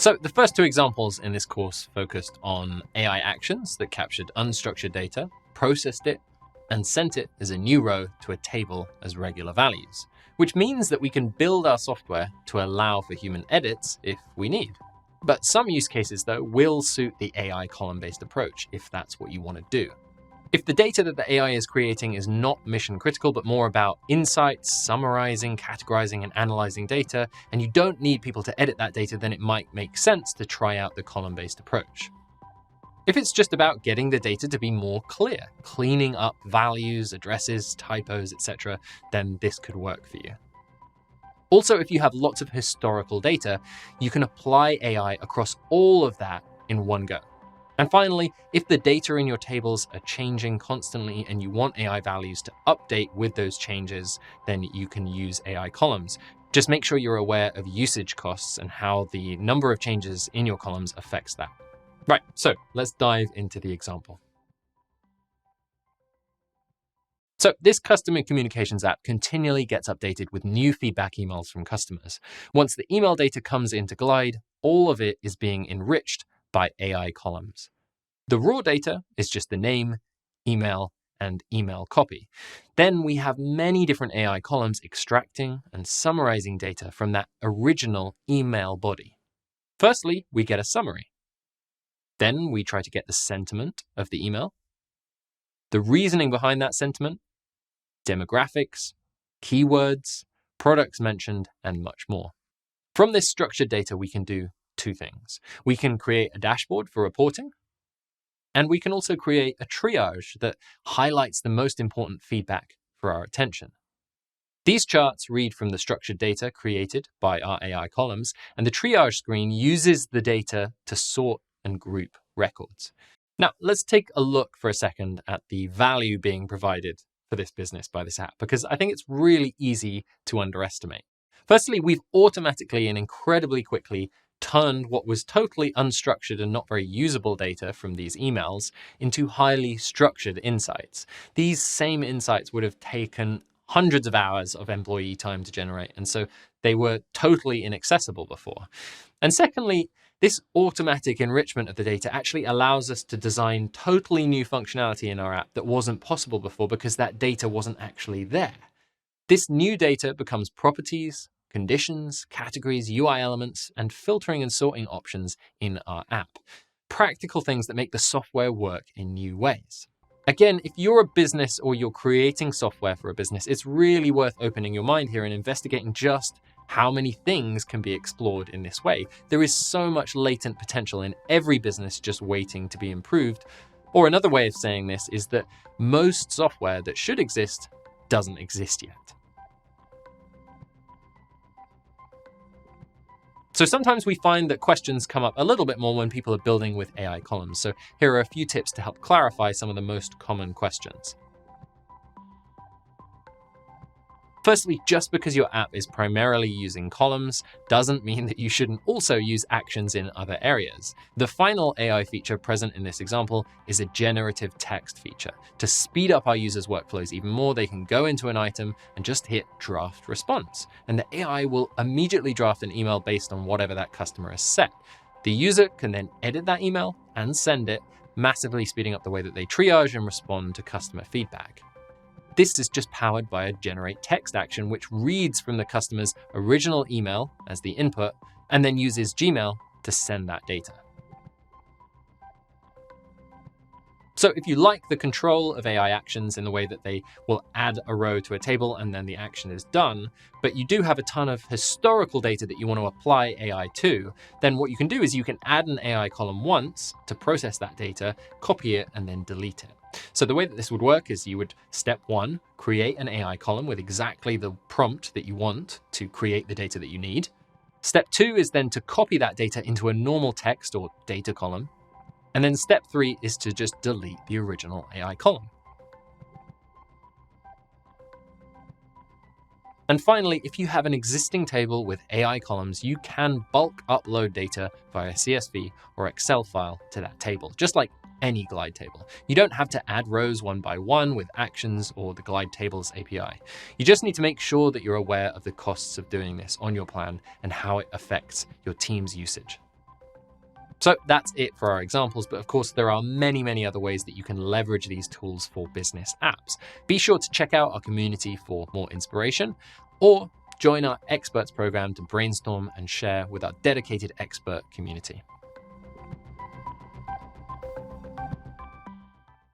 So the first two examples in this course focused on AI actions that captured unstructured data, processed it, and sent it as a new row to a table as regular values, which means that we can build our software to allow for human edits if we need. But some use cases, though, will suit the AI column-based approach if that's what you want to do. If the data that the AI is creating is not mission critical, but more about insights, summarizing, categorizing, and analyzing data, and you don't need people to edit that data, then it might make sense to try out the column-based approach. If it's just about getting the data to be more clear, cleaning up values, addresses, typos, etc., then this could work for you. Also, if you have lots of historical data, you can apply AI across all of that in one go. And finally, if the data in your tables are changing constantly and you want AI values to update with those changes, then you can use AI columns. Just make sure you're aware of usage costs and how the number of changes in your columns affects that. Right, so let's dive into the example. So this customer communications app continually gets updated with new feedback emails from customers. Once the email data comes into Glide, all of it is being enriched by AI columns. The raw data is just the name, email, and email copy. Then we have many different AI columns extracting and summarizing data from that original email body. Firstly, we get a summary. Then we try to get the sentiment of the email, the reasoning behind that sentiment, demographics, keywords, products mentioned, and much more. From this structured data, we can do two things. We can create a dashboard for reporting, and we can also create a triage that highlights the most important feedback for our attention. These charts read from the structured data created by our AI columns, and the triage screen uses the data to sort and group records. Now, let's take a look for a second at the value being provided for this business by this app, because I think it's really easy to underestimate. Firstly, we've automatically and incredibly quickly turned what was totally unstructured and not very usable data from these emails into highly structured insights. These same insights would have taken hundreds of hours of employee time to generate, and so they were totally inaccessible before. And secondly, this automatic enrichment of the data actually allows us to design totally new functionality in our app that wasn't possible before because that data wasn't actually there. This new data becomes properties, conditions, categories, UI elements, and filtering and sorting options in our app. Practical things that make the software work in new ways. Again, if you're a business or you're creating software for a business, it's really worth opening your mind here and investigating just how many things can be explored in this way. There is so much latent potential in every business just waiting to be improved. Or another way of saying this is that most software that should exist doesn't exist yet. So sometimes we find that questions come up a little bit more when people are building with AI columns. So here are a few tips to help clarify some of the most common questions. Firstly, just because your app is primarily using columns doesn't mean that you shouldn't also use actions in other areas. The final AI feature present in this example is a generative text feature. To speed up our users' workflows even more, they can go into an item and just hit draft response, and the AI will immediately draft an email based on whatever that customer has set. The user can then edit that email and send it, massively speeding up the way that they triage and respond to customer feedback. This is just powered by a generate text action, which reads from the customer's original email as the input, and then uses Gmail to send that data. So if you like the control of AI actions in the way that they will add a row to a table and then the action is done, but you do have a ton of historical data that you want to apply AI to, then what you can do is you can add an AI column once to process that data, copy it, and then delete it. So the way that this would work is you would, step one, create an AI column with exactly the prompt that you want to create the data that you need. Step two is then to copy that data into a normal text or data column. And then step three is to just delete the original AI column. And finally, if you have an existing table with AI columns, you can bulk upload data via CSV or Excel file to that table, just like any Glide table. You don't have to add rows one by one with actions or the Glide Tables API. You just need to make sure that you're aware of the costs of doing this on your plan and how it affects your team's usage. So that's it for our examples, but of course there are many, many other ways that you can leverage these tools for business apps. Be sure to check out our community for more inspiration, or join our experts program to brainstorm and share with our dedicated expert community.